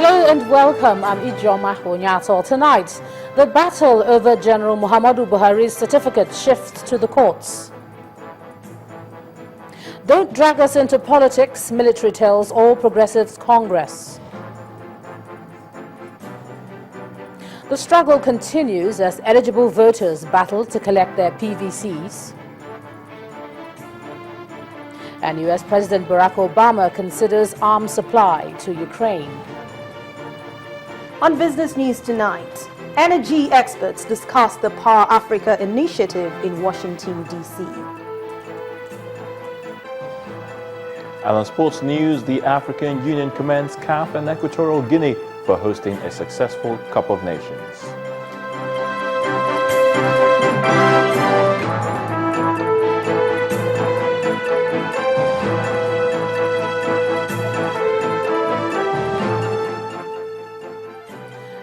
Hello and welcome. I'm Ijoma Onyato. Tonight, the battle over General Muhammadu Buhari's certificate shifts to the courts. Don't drag us into politics, military tells All Progressives Congress. The struggle continues as eligible voters battle to collect their PVCs. And US President Barack Obama considers arms supply to Ukraine. On Business News tonight, energy experts discuss the Power Africa initiative in Washington, D.C. And on sports news, the African Union commends CAF and Equatorial Guinea for hosting a successful Cup of Nations.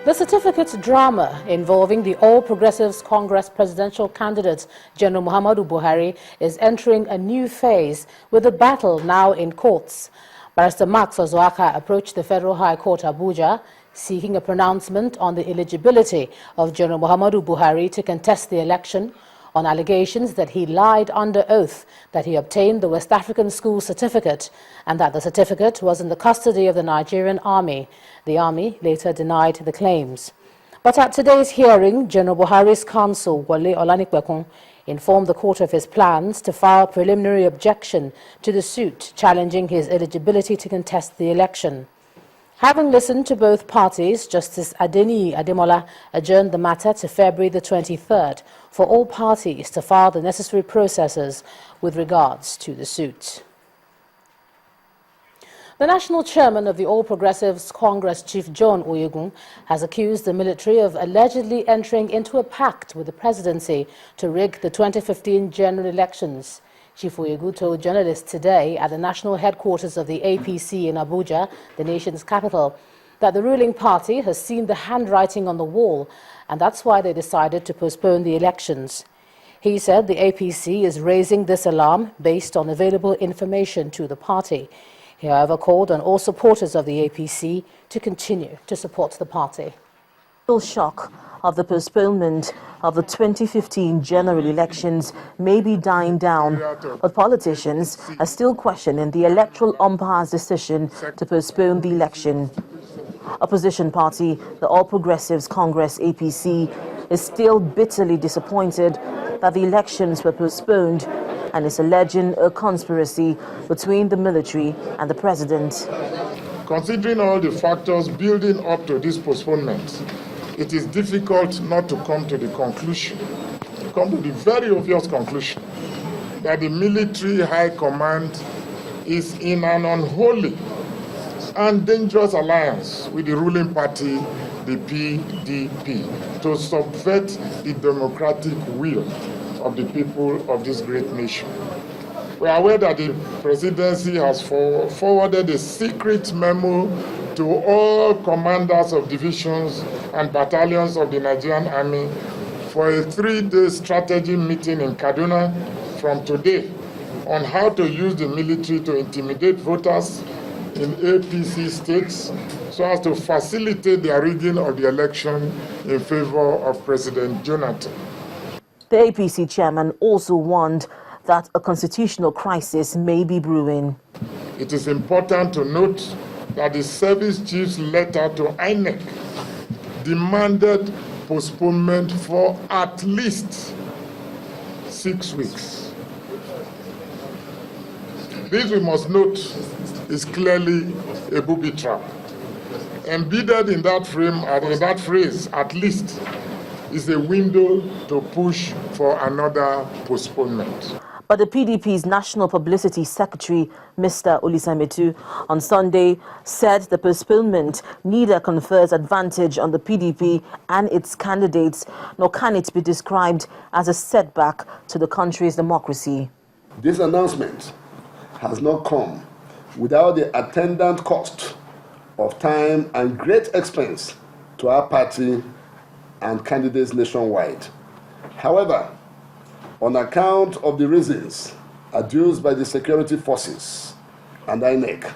The certificate drama involving the All Progressives Congress presidential candidate General Muhammadu Buhari is entering a new phase with the battle now in courts. Barrister Max Ozoaka approached the Federal High Court Abuja seeking a pronouncement on the eligibility of General Muhammadu Buhari to contest the election on allegations that he lied under oath that he obtained the West African School certificate and that the certificate was in the custody of the Nigerian army. The army later denied the claims. But at today's hearing, General Buhari's counsel, Wale Olanikpekun, informed the court of his plans to file preliminary objection to the suit challenging his eligibility to contest the election. Having listened to both parties, Justice Adeniyi Ademola adjourned the matter to February the 23rd for all parties to file the necessary processes with regards to the suit. The national chairman of the All Progressives Congress, Chief John Oyegun, has accused the military of allegedly entering into a pact with the presidency to rig the 2015 general elections. Chief Oyegun told journalists today at the national headquarters of the APC in Abuja, the nation's capital, that the ruling party has seen the handwriting on the wall, and that's why they decided to postpone the elections. He said the APC is raising this alarm based on available information to the party. He, however, called on all supporters of the APC to continue to support the party. The shock of the postponement of the 2015 general elections may be dying down, but politicians are still questioning the electoral umpire's decision to postpone the election. Opposition party, the All Progressives Congress APC, is still bitterly disappointed that the elections were postponed and is alleging a conspiracy between the military and the president. Considering all the factors building up to this postponement, it is difficult not to come to the very obvious conclusion, that the military high command is in an unholy and dangerous alliance with the ruling party, the PDP, to subvert the democratic will of the people of this great nation. We are aware that the presidency has forwarded a secret memo to all commanders of divisions and battalions of the Nigerian Army for a 3-day strategy meeting in Kaduna from today on how to use the military to intimidate voters in APC states so as to facilitate the rigging of the election in favor of President Jonathan. The APC chairman also warned that a constitutional crisis may be brewing. It is important to note that the service chief's letter to INEC demanded postponement for at least 6 weeks. This, we must note, is clearly a booby trap. Embedded in that phrase, at least, is a window to push for another postponement. But the PDP's National Publicity Secretary, Mr. Olisametu, on Sunday said the postponement neither confers advantage on the PDP and its candidates, nor can it be described as a setback to the country's democracy. This announcement has not come without the attendant cost of time and great expense to our party and candidates nationwide. However, on account of the reasons adduced by the security forces and INEC,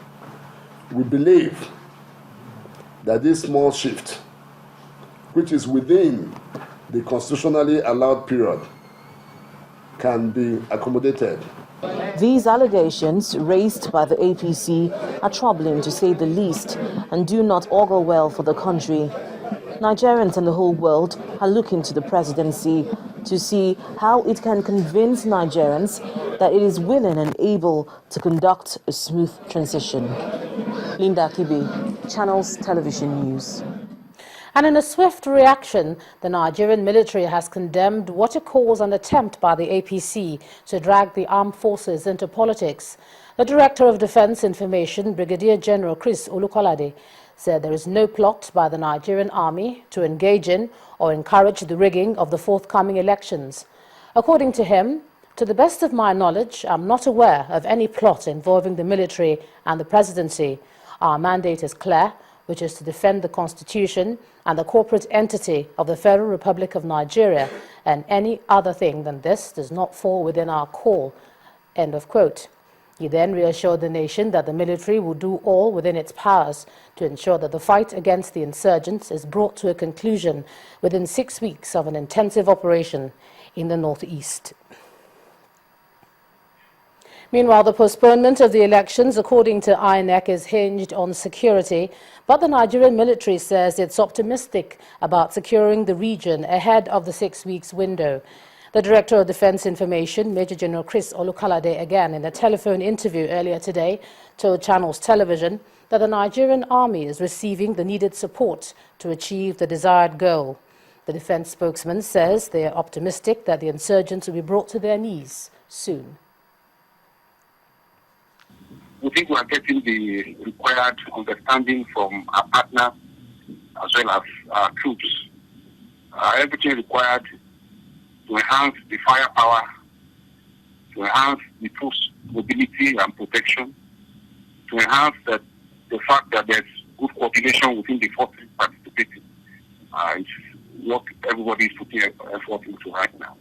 we believe that this small shift, which is within the constitutionally allowed period, can be accommodated. These allegations raised by the APC are troubling to say the least and do not augur well for the country. Nigerians and the whole world are looking to the presidency to see how it can convince Nigerians that it is willing and able to conduct a smooth transition. Linda Kibe, Channels Television News. And in a swift reaction, the Nigerian military has condemned what it calls an attempt by the APC to drag the armed forces into politics. The Director of Defense Information, Brigadier General Chris Olukolade, said there is no plot by the Nigerian army to engage in or encourage the rigging of the forthcoming elections. According to him, to the best of my knowledge, I'm not aware of any plot involving the military and the presidency. Our mandate is clear, which is to defend the Constitution and the corporate entity of the Federal Republic of Nigeria, and any other thing than this does not fall within our call." End of quote. He then reassured the nation that the military will do all within its powers to ensure that the fight against the insurgents is brought to a conclusion within 6 weeks of an intensive operation in the northeast. Meanwhile, the postponement of the elections, according to INEC, is hinged on security, but the Nigerian military says it's optimistic about securing the region ahead of the 6 weeks window. The Director of Defense Information, Major General Chris Olukolade, again in a telephone interview earlier today, told Channels Television that the Nigerian army is receiving the needed support to achieve the desired goal. The defense spokesman says they are optimistic that the insurgents will be brought to their knees soon. We think we are getting the required understanding from our partners as well as our troops. Everything required to enhance the firepower, to enhance the troops' mobility and protection, to enhance the fact that there's good coordination within the forces participating. It's what everybody is putting effort into right now.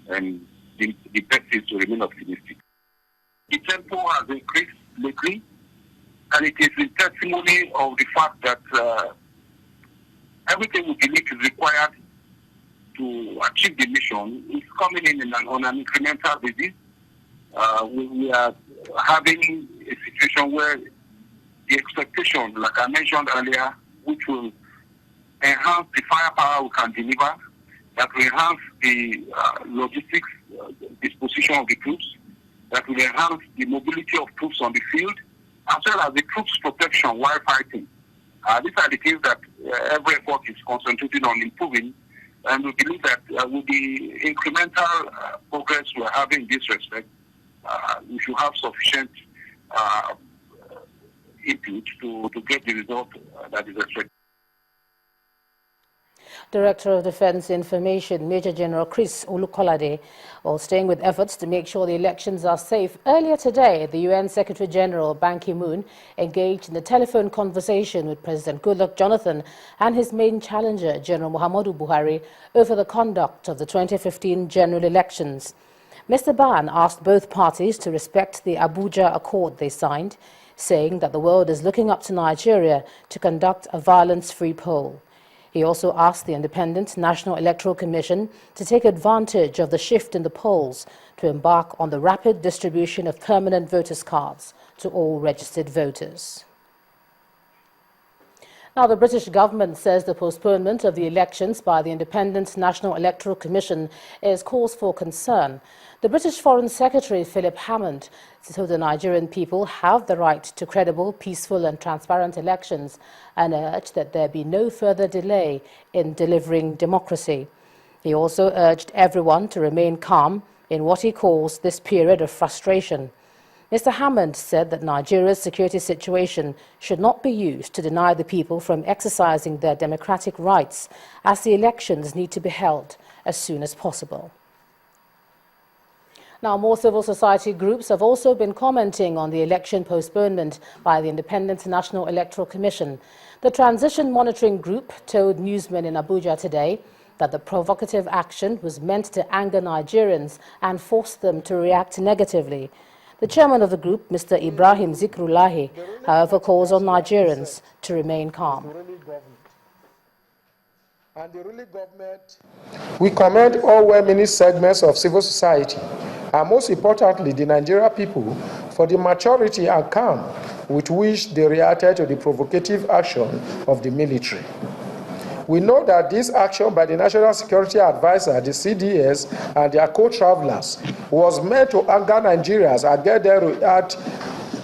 And the best is to remain optimistic. The tempo has increased lately, and it is in testimony of the fact that everything we believe is required to achieve the mission is coming in on an incremental basis. We are having a situation where the expectation, like I mentioned earlier, which will enhance the firepower we can deliver, that will enhance the logistics disposition of the troops, that will enhance the mobility of troops on the field, as well as the troops' protection while fighting. These are the things that every effort is concentrating on improving, and we believe that with the incremental progress we are having in this respect, we should have sufficient input to get the result that is expected. Director of Defense Information, Major General Chris Olukolade, while staying with efforts to make sure the elections are safe. Earlier today, the UN Secretary General Ban Ki-moon engaged in a telephone conversation with President Goodluck Jonathan and his main challenger, General Muhammadu Buhari, over the conduct of the 2015 general elections. Mr. Ban asked both parties to respect the Abuja Accord they signed, saying that the world is looking up to Nigeria to conduct a violence-free poll. He also asked the Independent National Electoral Commission to take advantage of the shift in the polls to embark on the rapid distribution of permanent voters' cards to all registered voters. Now, the British government says the postponement of the elections by the Independent National Electoral Commission is cause for concern. The British Foreign Secretary, Philip Hammond, told the Nigerian people have the right to credible, peaceful and transparent elections and urged that there be no further delay in delivering democracy. He also urged everyone to remain calm in what he calls this period of frustration. Mr. Hammond said that Nigeria's security situation should not be used to deny the people from exercising their democratic rights, as the elections need to be held as soon as possible. Now, more civil society groups have also been commenting on the election postponement by the Independent National Electoral Commission. The Transition Monitoring Group told newsmen in Abuja today that the provocative action was meant to anger Nigerians and force them to react negatively. The chairman of the group, Mr. Ibrahim Zikrullahi, however, calls on Nigerians to remain calm. And the ruling government, we commend all well-meaning segments of civil society, and most importantly, the Nigerian people, for the maturity and calm with which they reacted to the provocative action of the military. We know that this action by the National Security Advisor, the CDS, and their co-travelers was meant to anger Nigerians and get them to react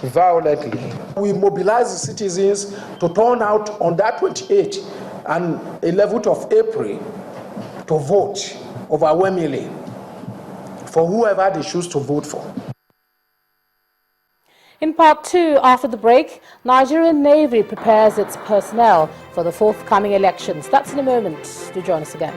violently. We mobilized the citizens to turn out on that 28th and 11th of April to vote overwhelmingly for whoever they choose to vote for. In part two, after the break, Nigerian Navy prepares its personnel for the forthcoming elections. That's in a moment. Do join us again.